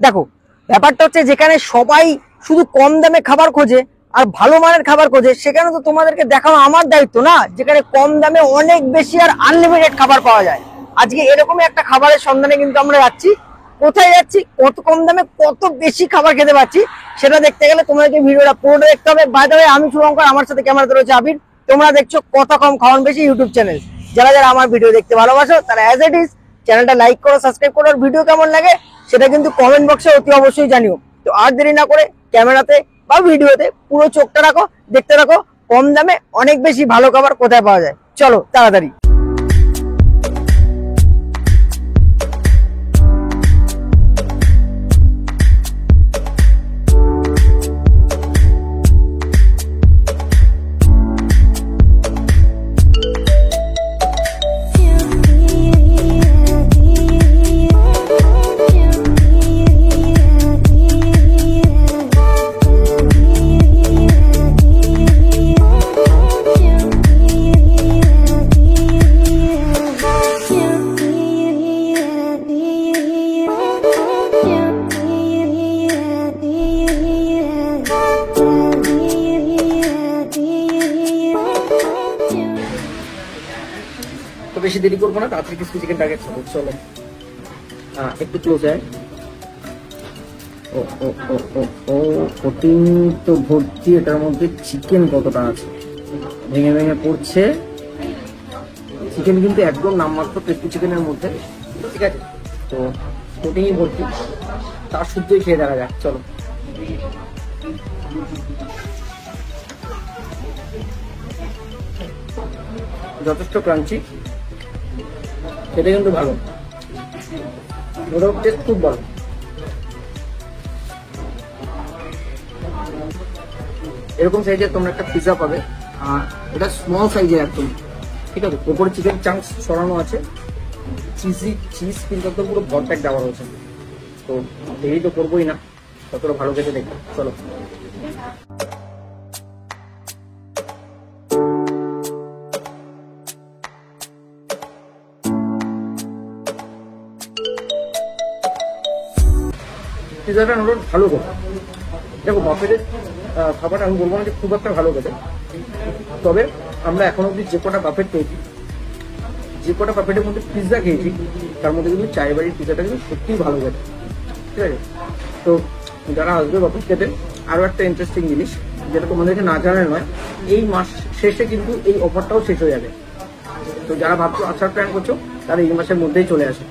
দেখো ব্যাপারটা হচ্ছে যেখানে সবাই শুধু কম দামে খাবার খোঁজে আর ভালো মানের খাবার খোঁজে, সেখানে তো তোমাদেরকে দেখানো আমার দায়িত্ব না, যেখানে কম দামে অনেক বেশি আর আনলিমিটেড খাবার পাওয়া যায়। আজকে এরকমই একটা খাবারের সন্ধানে কিন্তু আমরা যাচ্ছি। কোথায় যাচ্ছি, কত কম দামে কত বেশি খাবার খেতে পাচ্ছি, সেটা দেখতে গেলে তোমাদেরকে ভিডিওটা পুরোটা দেখতে হবে। বাই দ্য ওয়ে, আমি শুভঙ্কর, আমার সাথে ক্যামেরাতে রয়েছে আবির। তোমরা দেখছো কথা কম খাওয়ান বেশি ইউটিউব চ্যানেল। যারা যারা আমার ভিডিও দেখতে ভালোবাসো তারা অ্যাজ ইট ইজ চ্যানেলটা লাইক করো, সাবস্ক্রাইব করো, আর ভিডিও কেমন লাগে সেটা কিন্তু কমেন্ট বক্সে অতি অবশ্যই জানিও। তো আর দেরি না করে ক্যামেরাতে বা ভিডিওতে পুরো চোখটা রাখো, দেখতে রাখো কম দামে অনেক বেশি ভালো খাবার কোথায় পাওয়া যায়। চলো তাড়াতাড়ি। তো বেশি দেরি করবো না, তাড়াতাড়ি ক্রিসপি চিকেন টার্গেট খাবো। চলো একটু ক্লোজ হয়। ও ও ও ও ও প্রোটিন তো ভর্তি, এটার মধ্যে চিকেন কতটা আছে ভেঙে ভেঙে পড়ছে। চিকেন কিন্তু একদম নামমাত্র ক্রিসপি চিকেনের মধ্যে, ঠিক আছে? তো প্রোটিনই ভর্তি, তার শুদ্ধই খেয়ে দেখা যাক। চলো যথেষ্ট ক্রাঞ্চি, খেতে কিন্তু ভালো, ওটার টেস্ট খুব ভালো। এরকম সাইজের তোমরা একটা পিৎজা পাবে, এটা স্মল সাইজের একদম, ঠিক আছে? ওপরে চিকেন চাংস ছড়ানো আছে, চিজ কিন্তু একদম পুরো ভরপ্যাক দেওয়া হয়েছে। তো দেরি তো করবোই না, ততটা ভালো খেতে দেখি। চলো পিৎজাটা ওটা ভালো কথা। দেখো বাফেটের খাবারটা আমি বলবো না যে খুব একটা ভালো খেতে, তবে আমরা এখন অব্দি যে কটা বাফেট পেয়েছি, যে কটা বাফেটের মধ্যে পিৎজা খেয়েছি, তার মধ্যে কিন্তু চাই বাড়ির পিৎজাটা কিন্তু সত্যিই ভালো খেতে, ঠিক আছে? তো যারা আসবে বাফেট খেতে, আরও একটা ইন্টারেস্টিং জিনিস যেটা তোমাদেরকে না জানার নয়, এই মাস শেষে কিন্তু এই অফারটাও শেষ হয়ে যাবে। তো যারা ভাবছো আসার প্ল্যান করছো তারা এই মাসের মধ্যেই চলে আসে।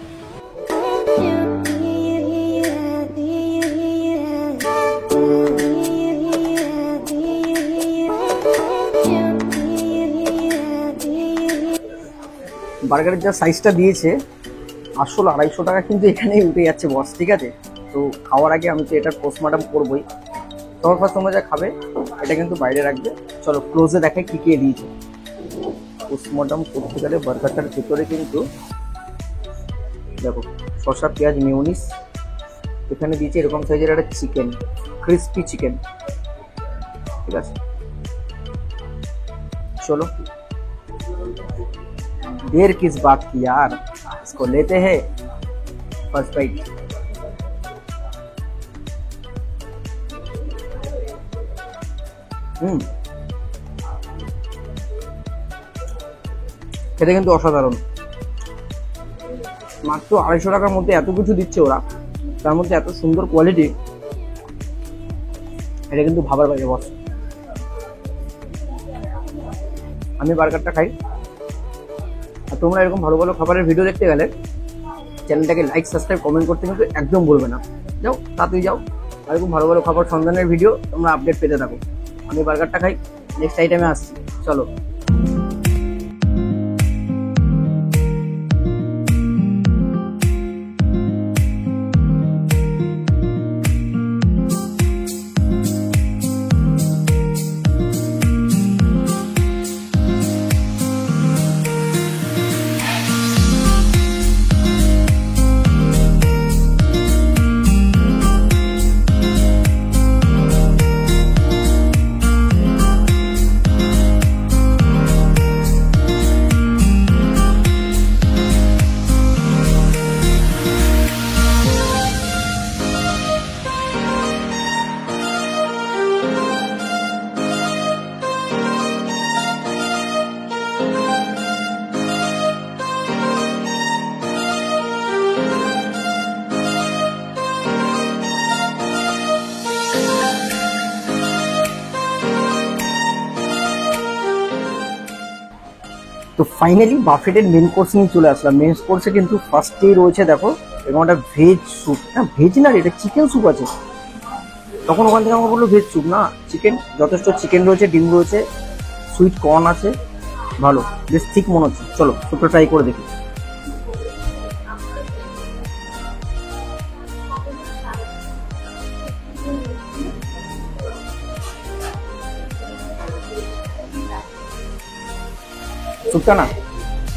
বার্গারের যা সাইজটা দিয়েছে, আসলে 250 টাকা কিন্তু এখানেই উঠে যাচ্ছে বস, ঠিক আছে? তো খাওয়ার আগে আমি তো এটার পোস্টমর্টম করবোই। তোমার ফার্স্ট তোমরা যা খাবে এটা কিন্তু বাইরে রাখবে। চলো ক্লোজে দেখাই কি কি দিয়েছে। পোস্টমর্টম করতে গেলে বার্গারটার ভিতরে কিন্তু দেখো শসা, পেঁয়াজ, মিউনিস, এখানে দিয়েছে এরকম সাইজের একটা চিকেন, ক্রিস্পি চিকেন, ঠিক আছে? चलो देर किस बात की यार, इसको लेते हैं फर्स्ट बाइट। খেতে কিন্তু অসাধারণ। মাত্র 250 টাকার মধ্যে এত কিছু দিচ্ছে ওরা, তার মধ্যে এত সুন্দর কোয়ালিটি, এটা কিন্তু ভাবার বাইরে বস। আমি বার্গারটা খাই, আর তোমরা এরকম ভালো ভালো খাবারের ভিডিও দেখতে গেলে চ্যানেলটাকে লাইক, সাবস্ক্রাইব, কমেন্ট করতে কিন্তু একদম ভুলবে না। যাও তাড়াতাড়ি যাও, আর এরকম ভালো ভালো খাবার সন্ধানের ভিডিও তোমরা আপডেট পেতে থাকো। আমি বার্গারটা খাই, নেক্সট আইটেমে আসছি, চলো। তো ফাইনালি বাফেটের মেন কোর্স নিয়ে চলে আসলাম। মেন কোর্সে কিন্তু ফার্স্টেই রয়েছে দেখো এরকম একটা ভেজ স্যুপ, না ভেজ না, এটা চিকেন স্যুপ আছে। তখন ওখান থেকে আমাকে বললো ভেজ স্যুপ, না চিকেন, যথেষ্ট চিকেন রয়েছে, ডিম রয়েছে, সুইট কর্ন আছে, ভালো বেশ ঠিক মনে হচ্ছে। চলো স্যুপটা ট্রাই করে দেখি। স্যুপটা না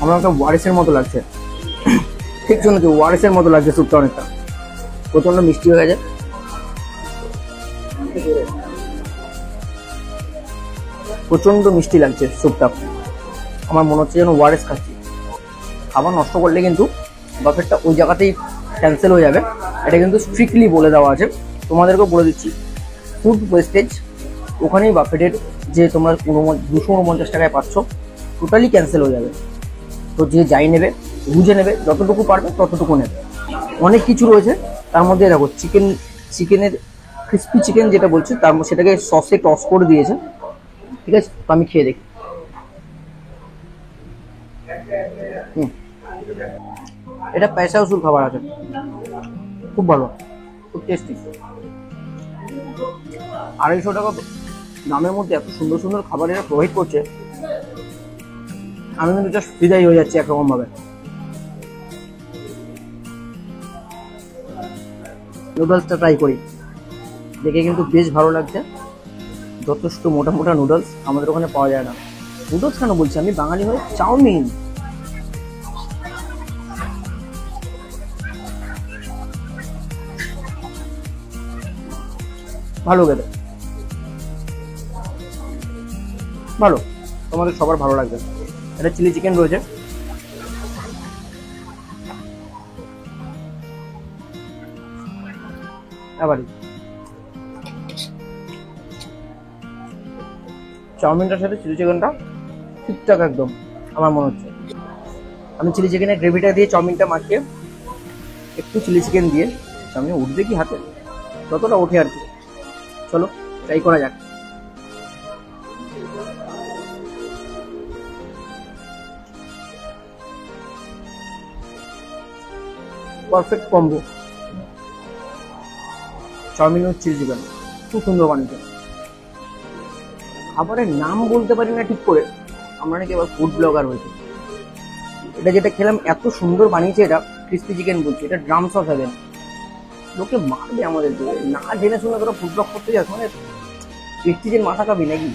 আমার একটা ওয়ারেসের মতো লাগছে, ঠিক শুনেছি, ওয়ারেসের মতো লাগছে স্যুপটা, অনেকটা প্রচন্ড মিষ্টি হয়ে গেছে, প্রচন্ড মিষ্টি লাগছে স্যুপটা। আমার মনে হচ্ছে যেন ওয়ারেস খাচ্ছি। খাবার নষ্ট করলে কিন্তু বাফেটটা ওই জায়গাতেই ক্যান্সেল হয়ে যাবে, এটা কিন্তু স্ট্রিক্টলি বলে দেওয়া আছে। তোমাদেরকেও বলে দিচ্ছি, ফুড ওয়েস্টেজ ওখানেই বাফেটের যে তোমরা 249 টাকায় পাচ্ছ টোটালি ক্যান্সেল হয়ে যাবে। তো যে যাই নেবে বুঝে নেবে, যতটুকু পারবে ততটুকু নেবে। অনেক কিছু রয়েছে তার মধ্যে, দেখো চিকেনের ক্রিস্পি চিকেন যেটা বলছে তার সেটাকে সসে টস করে দিয়েছে, ঠিক আছে। তো আমি খেয়ে দেখি। এটা পয়সা উসুল খাবার আছে, খুব ভালো, খুব টেস্টি। 250 টাকা দামের মধ্যে এত সুন্দর সুন্দর খাবার এরা প্রোভাইড করছে, আমি কিন্তু জাস্ট ফিদাই হয়ে যাচ্ছি একরকম ভাবে। নুডলসটা ট্রাই করি, দেখে কিন্তু বেশ ভালো লাগছে। যথেষ্ট মোটা মোটা নুডলস আমাদের ওখানে পাওয়া যায় না। নুডলস কেন বলছি, আমি বাঙালি হয়ে চাউমিন, ভালো খেতে, ভালো, তোমাদের সবার ভালো লাগবে। এটা চিলি চিকেন রয়েছে, আবারই চাউমিনটার সাথে চিলি চিকেনটা ঠিকঠাক একদম আমার মনে হচ্ছে। আমি চিলি চিকেনের গ্রেভিটা দিয়ে চাউমিনটা মাখিয়ে একটু চিলি চিকেন দিয়ে, চাউমিন উঠবে কি হাতে, যতটা ওঠে আর কি। চলো ট্রাই করা যাক। পারফেক্ট কম্বো, চাউমিন ও চিলি চিকেন খুব সুন্দর বানিয়েছে। খাবারের নাম বলতে পারি না ঠিক করে, আমরা নাকি এবার ফুড ব্লগার হয়েছে। এটা যেটা খেলাম এত সুন্দর বানিয়েছে, এটা ক্রিস্পি চিকেন বলছে, এটা ড্রাম সস হবে, লোকে মারবে আমাদের, না জেনে শুনে তোরা ফুড ব্লগ করতে যাস, মানে প্রেস্টিজের মাথা খাবি নাকি।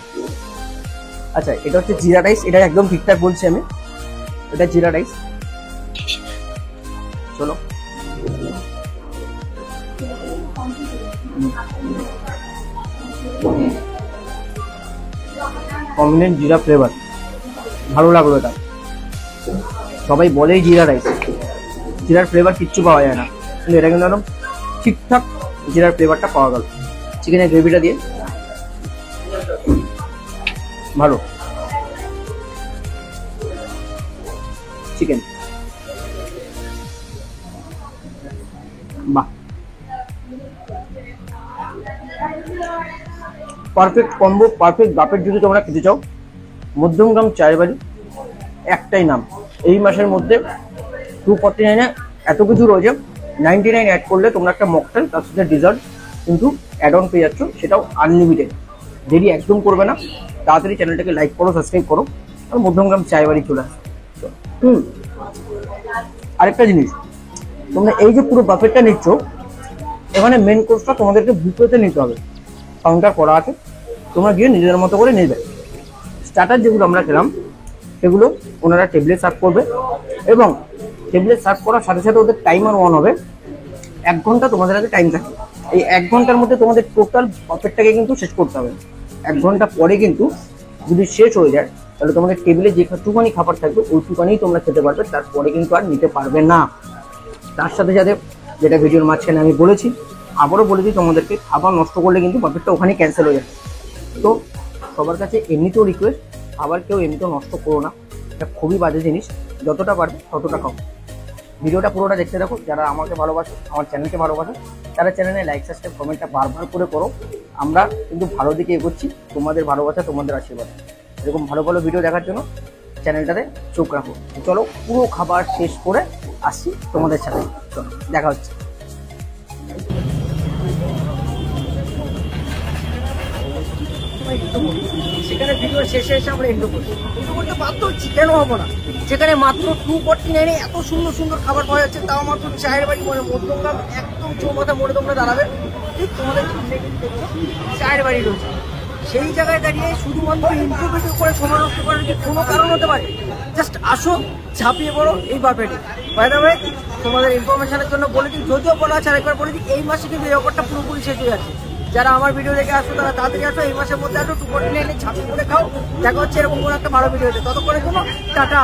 আচ্ছা এটা হচ্ছে জিরা রাইস, এটা একদম ঠিকঠাক বলছি আমি, এটা জিরা রাইস। চলো কম্বিনেন্ট জিরা ফ্লেভার, ভালো লাগলো এটা। সবাই বলেই জিরা রাইস, জিরার ফ্লেভার কিচ্ছু পাওয়া যায় না, কিন্তু এটা কিন্তু একদম ঠিকঠাক জিরার ফ্লেভারটা পাওয়া গেল চিকেনের গ্রেভিটা দিয়ে, ভালো। চিকেন বাহ, পারফেক্ট কম্বো, পারফেক্ট বাফেট যদি তোমরা খেতে চাও, মধ্যমগ্রাম চায়ের বাড়ি একটাই নাম। এই মাসের মধ্যে 249 এত কিছু রয়েছে, 99 অ্যাড করলে তোমরা একটা মকটেল তার সাথে ডিজার্ট কিন্তু অ্যাড অন পেয়ে যাচ্ছ, সেটাও আনলিমিটেড। দেরি একদম করবে না, তাড়াতাড়ি চ্যানেলটাকে লাইক করো, সাবস্ক্রাইব করো, আর মধ্যমগ্রাম চায়ের বাড়ি চলে আসো। আরেকটা জিনিস, তোমরা এই যে পুরো বাফেটটা নিচ্ছ, এখানে মেন কোর্সটা তোমাদেরকে বুফেতে নিতে হবে, কাউন্টার করা আছে, তোমরা গিয়ে নিজেদের মতো করে নিয়ে যাবে। স্টার্টার যেগুলো আমরা খেলাম সেগুলো ওনারা টেবিলে সার্ভ করবে, এবং টেবিলে সার্ভ করার সাথে সাথে ওদের টাইমার অন হবে। 1 ঘন্টা তোমাদের হাতে টাইম থাকে, এই 1 ঘন্টার মধ্যে তোমাদের টোটাল বাফেটটাকে কিন্তু শেষ করতে হবে। 1 ঘন্টা পরে কিন্তু যদি শেষ হয়ে যায়, তাহলে তোমাদের টেবিলে যেটুকুখানি খাবার থাকবে ওইটুকুখানি তোমরা খেতে পারবে, তারপরে কিন্তু আর নিতে পারবে না। তার সাথে সাথে যেটা ভিডিওর মাঝখানে আমি বলেছি, আবারও বলেছি তোমাদেরকে, খাবার নষ্ট করলে কিন্তু বাফেটটা ওখানেই ক্যান্সেল হয়ে যাবে। তো সবার কাছে এমনিতেও রিকোয়েস্ট, খাবার কেউ এমনিতেও নষ্ট করো না, এটা খুবই বাজে জিনিস। যতটা পারবে ততটা খাও। ভিডিওটা পুরোটা দেখতে দেখো, যারা আমাকে ভালোবাসো, আমার চ্যানেলকে ভালোবাসো, তারা চ্যানেলে লাইক, সাবস্ক্রাইব, কমেন্টটা বারবার করে করো। আমরা কিন্তু ভালো দিকে এগোচ্ছি, তোমাদের ভালোবাসা, তোমাদের আশীর্বাদ। এরকম ভালো ভালো ভিডিও দেখার জন্য চ্যানেলটাতে চোখ রাখো। চলো পুরো খাবার শেষ করে আসছি তোমাদের সাথে, চলো দেখা হচ্ছে। সেখানে ভিডিও শেষে এসে আমরা এন্ড করছি, এন্ড করতে বাধ্য হচ্ছি, কেন হবো না? যেখানে মাত্র 249 এত সুন্দর সুন্দর খাবার পাওয়া যাচ্ছে, তাও মাত্র চায়ের বাড়ি মানে মধ্যমগ্রাম একদম চৌমাথা মোড়ে তোমরা দাঁড়াবে, ঠিক তোমাদের চায়ের বাড়ি রয়েছে। সেই জায়গায় দাঁড়িয়ে শুধুমাত্র ইন্টারভিউ করে সময় নষ্ট করার কি কোনো কারণ হতে পারে? জাস্ট আসো, ঝাঁপিয়ে পড়ো এই বাফেটে। বাই দ্য ওয়ে, তোমাদের ইনফরমেশনের জন্য বলে দিই, যদিও বলা আছে আরেকবার বলে দিই, এই মাসে কিন্তু এই অফারটা পুরোপুরি শেষ হয়ে যাচ্ছে। যারা আমার ভিডিও দেখে আসো তারা তাড়াতাড়ি আসো, এই মাসের মধ্যে আসো, 249 ঝাঁপিয়ে করে খাও। দেখা হচ্ছে এরকম কোনো একটা ভালো ভিডিওতে, ততক্ষণের জন্য টাটা।